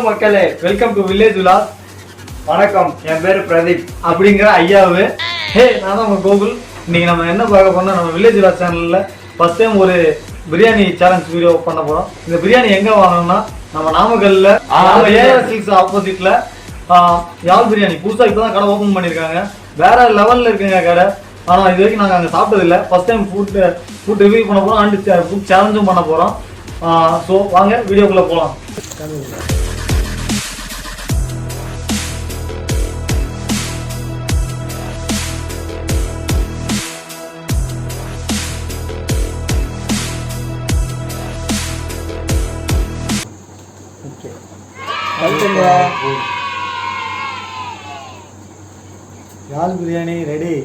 மக்களே, welcome to village Vilas. வணக்கம், என் பேர் பிரதீப் அப்படிங்கிற ஐயாவு. நான் தான் உங்க கோகுல். இன்னைக்கு நம்ம என்ன பார்க்க போறோம்னா, நம்ம வில்லேஜ் விலாஸ் சேனல்ல ஃபர்ஸ்ட் டைம் ஒரு பிரியாணி சேலஞ்ச் வீடியோ பண்ண போறோம். இந்த பிரியாணி எங்க வாங்கணும்னா, நம்ம நாமக்கல்ல AR6 ஆப்போசிட்ல யாழ் பிரியாணி புதுசா இப்பதான் கடை ஓபன் பண்ணிருக்காங்க. வேற லெவல்ல இருக்குங்க கடை. ஆனா இது வரைக்கும் நாங்க அங்க சாப்பிட்டது இல்லை. ஃபர்ஸ்ட் டைம் ஃபுட் ரிவ்யூ பண்ண போறோம் அண்ட் ஃபுட் சேலஞ்சும் பண்ண போறோம். ஸோ வாங்க வீடியோக்குள்ள போகலாம். யாழ் பிரியாணி ரெடி.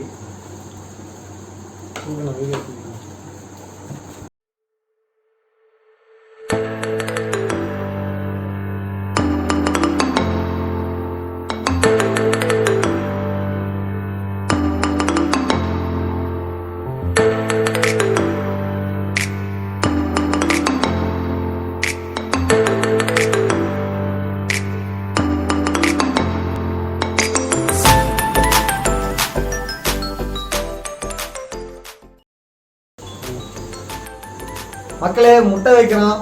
மக்களே, முட்டை வைக்கிறோம்.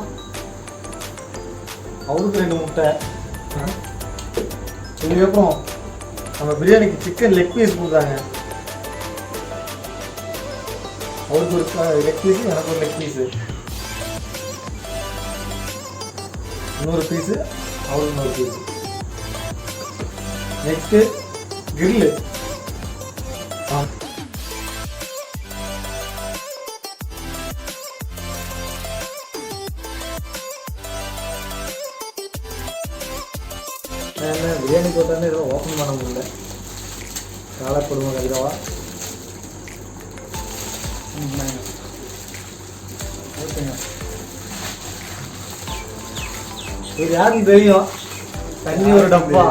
அவருக்கு 2 முட்டை. இதுக்கப்புறம் நம்ம பிரியாணிக்கு சிக்கன் லெக் பீஸ் கொடுத்தாங்க. அவருக்கு ஒரு லெக் பீஸு, எனக்கு ஒரு லெக் பீஸு, இன்னொரு பீஸு, அவருக்கு இன்னொரு பீஸு. Next grill. பிரியாணி போட்டாலே இதெல்லாம் ஓப்பன் பண்ண முடியல. காலை கொடுமை கழிவா. இது யாருன்னு தெரியும். தண்ணி ஒரு டப்பா.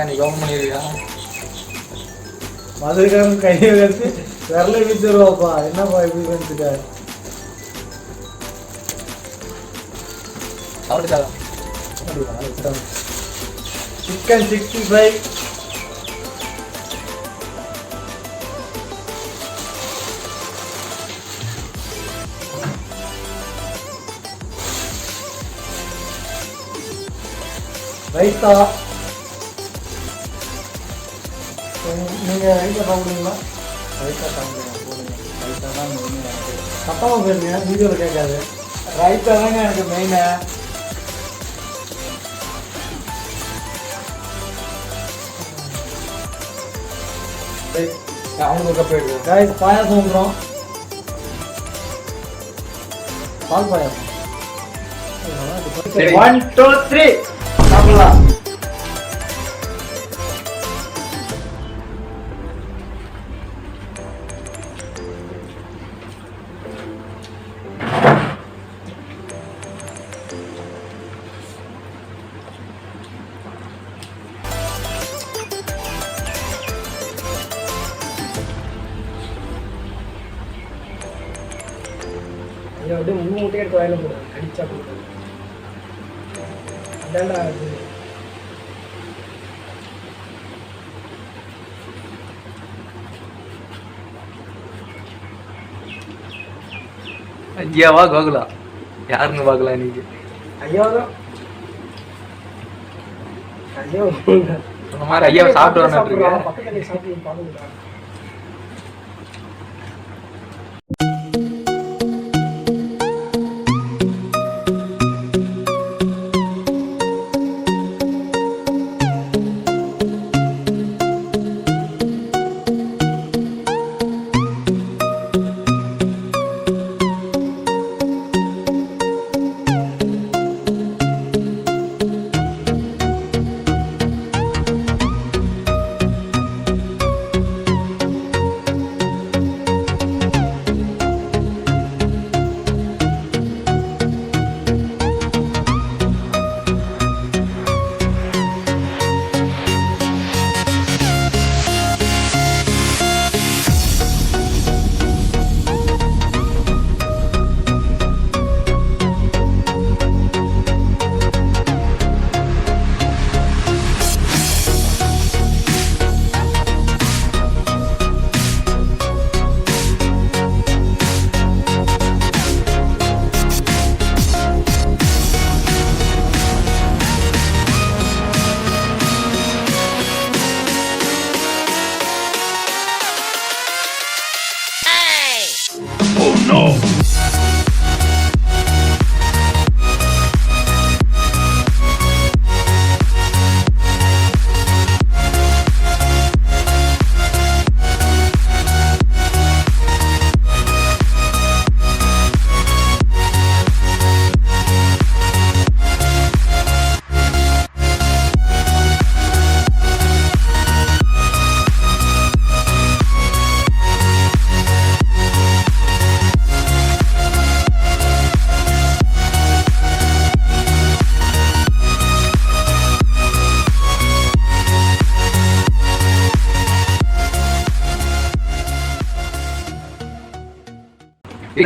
நீ ஓப்பன் பண்ணிருக்கியா? மதுரைக்காரன் கையை வச்சு விரல வீச்சுருவாப்பா. என்னப்பா இப்படி வந்துட்டா? சிக்கன் 65. ரைத்தா. நீங்க ரைத்தா சாப்பிடுவீங்களா? ரைத்தா சாப்பிடுங்க, போடுங்க. ரைத்தா தான் மெயின். சத்தமாக போயிருங்க, வீடியோவில் கேட்காது. ரைத்தா தாங்க எனக்கு மெயினு. அவனுக்கு ஒரு கப் எடுக்கும். காய்ஸ், பாயாசம் வந்துடும். பால் பாயாசம். 1 2 3 சாப்பிடலாம். அப்படியே 3 முட்டையை எடுத்து வாயில போடுவேன். கடிச்சா போடுவேன். அதான்டா அது. ஐயாவா கோகுலா? யாருன்னு பார்க்கலாம் இன்னைக்கு. ஐயாதான். ஐயா அந்த மாதிரி ஐயாவை சாப்பிட்டு வரணும். பக்கத்துல சாப்பிட்டு பாருங்க.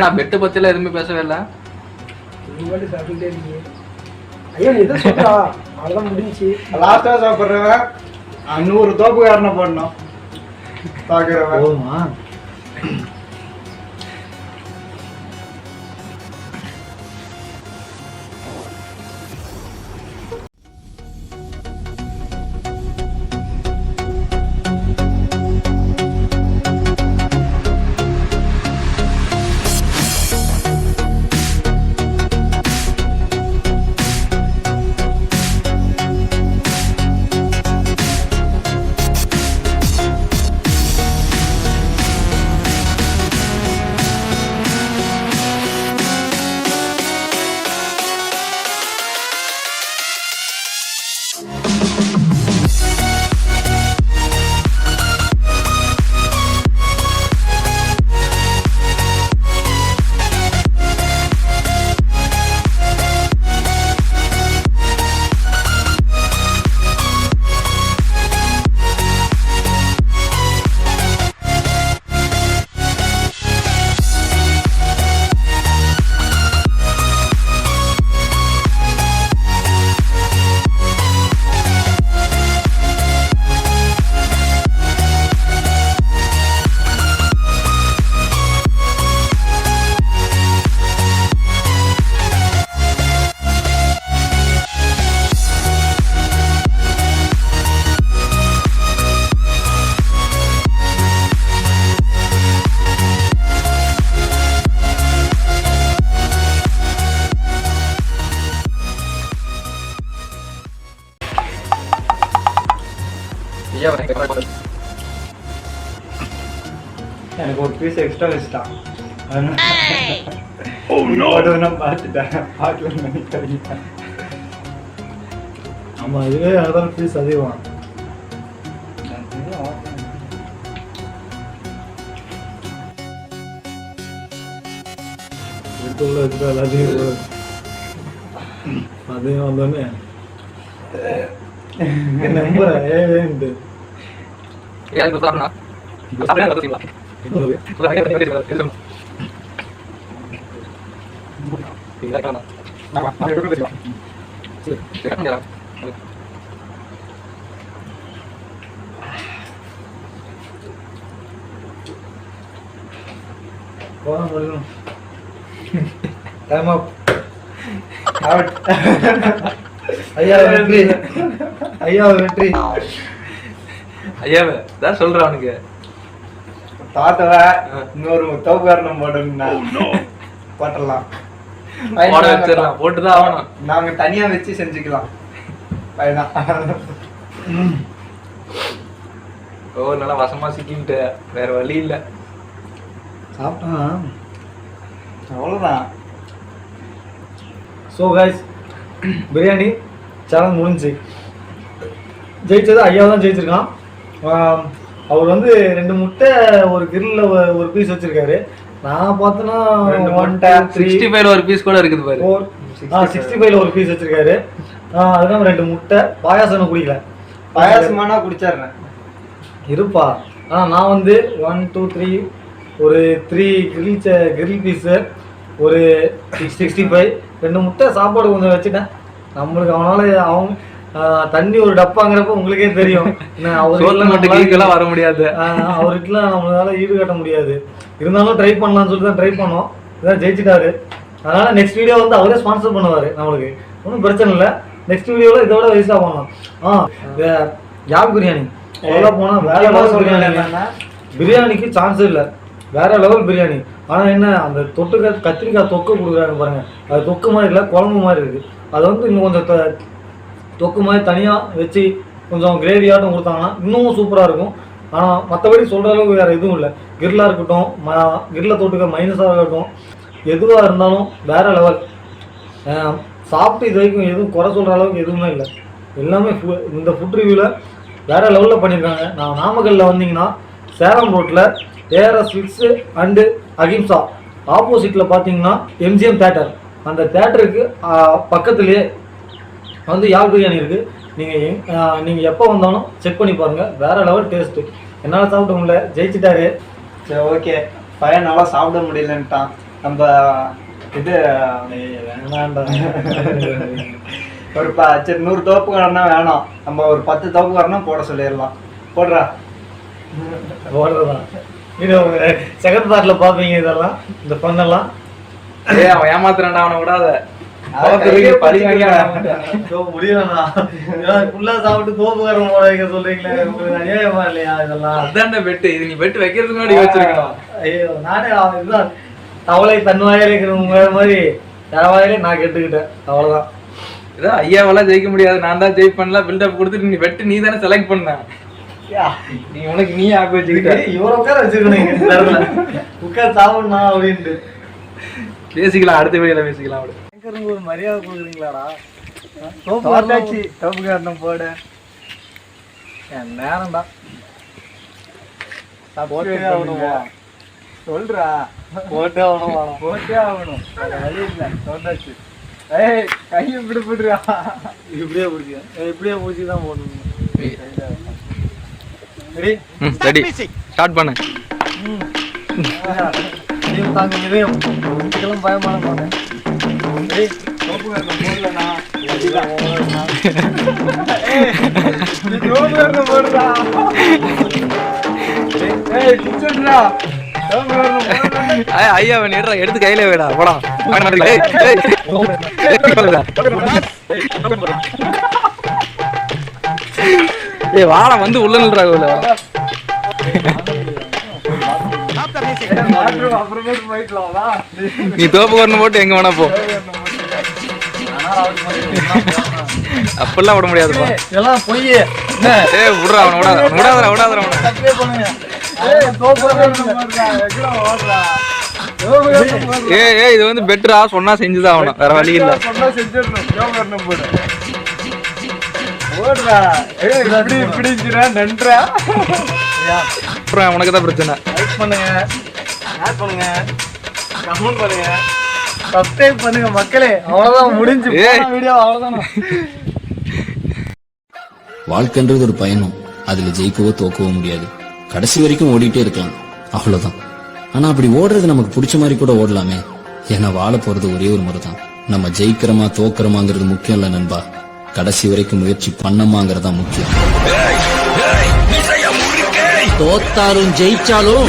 நான் பெட்டை பத்திலாம் எதுவுமே பேசவே இல்லை. நீங்க சாப்பிட்டுட்டே இருக்கீங்க. ஐயா நீ எதை சொல்றா? அவ்வளவுதான் முடிஞ்சுச்சு. லாஸ்டா சாப்பிட்றவன் 100 தோப்புக்காரனை போடணும் பாக்குறவன். போதுமா? ஐயா எனக்கு ஒரு பீஸ் எக்ஸ்ட்ரா வச்சுட்டான். நான் பார்த்துட்டேன். பாட்டில் நினைக்கிறேன். ஆமா இதுவே அதான் பீஸ் அதிகம். வீட்டுக்குள்ள இருக்கிற எல்லாத்தையும் அதையும் வந்தோடனே நம்புறேன் ஏன்ட்டு போன முடியும். டைம் அப். ஐயா வெற்றி. ஐயா வெற்றி. ஐயாவே தான் சொல்றேன் அவனுக்கு. தாத்தவ இன்னொரு தோப்புக்காரனம் போட்டோம்னா போட்டலாம். போட வச்சிடலாம். போட்டுதான் ஆகணும். நாங்க தனியா வச்சு செஞ்சுக்கலாம். ஓ நல்லா வசமா சிக்கிட்டு வேற வழி இல்ல. சாப்பிட்டான் அவ்வளவுதான். ஸோ கைஸ் பிரியாணி சேலஞ்ச் முடிஞ்சு. ஜெயிச்சது ஐயா தான் ஜெயிச்சிருக்கான். அவர் வந்து 2 முட்டை ஒரு கிரில்ல ஒரு பீஸ் வச்சிருக்காரு. நான் பார்த்தேன்னா 65 ஒரு பீஸ் கூட இருக்குது பாரு. 65 ஒரு பீஸ் வச்சிருக்காரு. அதுதான் 2 முட்டை. பாயாசம் குடிக்கல. பாயாசமானா குடிச்சிடுறேன் இருப்பா. நான் வந்து 1 2 3 ஒரு 3 கிரில் பீஸு ஒரு 65 2 முட்டை சாப்பாடு கொஞ்சம் வச்சுட்டேன். நம்மளுக்கு அவனால தண்ணி ஒரு டப்பாங்கிறப்ப உங்களுக்கே தெரியும். அவருக்கெல்லாம் வர முடியாது. அவருக்குலாம் நம்மளால ஈடு கட்ட முடியாது. இருந்தாலும் ட்ரை பண்ணலாம்னு சொல்லி தான் ட்ரை பண்ணோம். இதான் ஜெயிச்சிட்டாரு. அதனால நெக்ஸ்ட் வீடியோ வந்து அவரே ஸ்பான்சர் பண்ணுவார். நம்மளுக்கு ஒன்றும் பிரச்சனை இல்லை. நெக்ஸ்ட் வீடியோவில் இதோட வயசாக பண்ணலாம். யாழ் பிரியாணி அதெல்லாம் போனால் வேற லெவல் பிரியாணி. பிரியாணிக்கு சான்ஸே இல்லை. வேற லெவல் பிரியாணி. ஆனால் என்ன அந்த கத்திரிக்காய் தொக்கு கொடுக்குறாங்க பாருங்க. அது தொக்கு மாதிரி இல்லை, குழம்பு மாதிரி இருக்குது. அதை வந்து இன்னும் கொஞ்சம் தொக்கு மாதிரி தனியாக வச்சு கொஞ்சம் கிரேவியாட்டம் கொடுத்தாங்கன்னா இன்னும் சூப்பராக இருக்கும். ஆனால் மற்றபடி சொல்கிற அளவுக்கு வேறு எதுவும் இல்லை. கிரில்லாக இருக்கட்டும், கிரில்ல தொட்டுக்க மைனஸாக இருக்கட்டும், எதுவாக இருந்தாலும் வேற லெவல். சாப்பிட்டு இது வரைக்கும் எதுவும் குறை சொல்கிற அளவுக்கு எதுவுமே இல்லை. எல்லாமே இந்த ஃபுட் ரிவ்யூவில் வேற லெவலில் பண்ணியிருக்காங்க. நான் நாமக்கல்லில் வந்தீங்கன்னா சேலம் ரோட்டில் ஏஆர்எஸ் ஸ்வீட்ஸு அண்டு அகிம்சா ஆப்போசிட்டில் பார்த்தீங்கன்னா எம்ஜிஎம் தேட்டர். அந்த தேட்டருக்கு பக்கத்துலேயே வந்து யாழ் பிரியாணி இருக்குது. நீங்கள் எப்போ வந்தாலும் செக் பண்ணி பாருங்கள். வேறு லெவல் டேஸ்ட்டு. என்னால் சாப்பிட முடியல, ஜெயிச்சிட்டாரு. சரி ஓகே. பையன் நல்லா சாப்பிட முடியலன்ட்டான். நம்ம இது வேணாண்டா. ஒரு சரி 100 தோப்புக்காரனா வேணாம், நம்ம ஒரு 10 தோப்புக்காரனா போட சொல்லிடலாம். போடுறா. ஓடுறதான். இது செகண்ட் பார்ட்ல பாப்பீங்க இதெல்லாம், இந்த பண்ணெல்லாம். ஏய் அவன் ஏமாத்துறான்டா, அவனை விடாத. முடியலண்ணா, ஃபுல்லா சாப்பிட்டு தோப்புக்காரன் போட வைக்க சொல்றீங்களே, உங்களுக்கு அநியாயமா இல்லையா இதெல்லாம்? அதான்டா பெட்டு. இது நீ பெட்டு வைக்கிறதுக்கு முன்னாடி யோசிச்சிருக்கணும். ஐயோ, நானே இதுதான் தவளை தன் வாயில இருக்கிற மாதிரி என் வாயிலே நான் கெட்டுக்கிட்டேன், அவ்வளவுதான். இதான் ஐயாவெல்லாம் ஜெயிக்க முடியாது, நான் தான் ஜெயிப்பேன்லாம் பில்டப் கொடுத்துட்டு நீ பெட்டு நீ தானே செலக்ட் பண்ண. நீ உனக்கு நீ ஆக்க வச்சுக்கிட்ட. இவரை உட்கார வச்சிருக்கணும், உட்கார் சாப்பிடணும் அப்படின்ட்டு. பேசிக்கலாம், அடுத்த வீடியோல பேசிக்கலாம். ஒரு மரியாதை கொடுக்குறீங்களாடா? தோப்புக்காரன் போட என் நேரம்டா. போட்டே ஆகணுமா? சொல்றா. போட்டே ஆகணும், போட்டே ஆகணும், வழி இல்லை. சொன்னாச்சு. ஏய் கையை இப்படி போடுறா. இப்படியே பிடிச்சி, இப்படியே பிடிச்சி தான் போடணும். ரெடி, ஸ்டார்ட் பண்ணு. தாங்க இதயம், இதுக்கெல்லாம் பயமான போனேன். தோப்புக்காரன் போடலண்ணா. தோப்புக்காரன் போடுறா. ஏய் சொல்றா. ஐயா நேரா எடுத்து கையில வேடா போடா. ஏய் வாடா வந்து உள்ள நில்றா. நீ தோப்பு கொண்டு போட்டு எங்க வேணா போ. அப்பெல்லாம் விட முடியாதுப்பா. இதெல்லாம் பொய். ஏய் விடுறா அவனை, விடாதடா அவனை. ஏய் இது வந்து பெட்டரா சொன்னா செஞ்சுதான் ஆகணும், வேற வழி இல்ல. உனக்கு தான் பிரச்சனை. லைக் பண்ணுங்க, ஷேர் பண்ணுங்க, கமெண்ட் பண்ணுங்க, சப்ஸ்கிரைப் பண்ணுங்க மக்களே. அவ்வளவுதான், முடிஞ்சு வீடியோ அவ்வளவுதான். வாழ்க்கைன்றது ஒரு பயணம், அதுல ஜெயிக்கவோ தோக்கவோ முடியாது, கடைசி வரைக்கும் ஓடிட்டே இருக்கலாம், அவ்வளவுதான். ஆனா அப்படி ஓடுறது நமக்கு பிடிச்ச மாதிரி கூட ஓடலாமே. ஏன்னா வாழ போறது ஒரே ஒரு முறை தான். நம்ம ஜெயிக்கிறோமா தோக்கிறோமாங்கிறது முக்கியம் இல்ல நண்பா, கடைசி வரைக்கும் முயற்சி பண்ணமாங்கிறதா முக்கியம். தோத்தாலும் ஜெயிச்சாலும்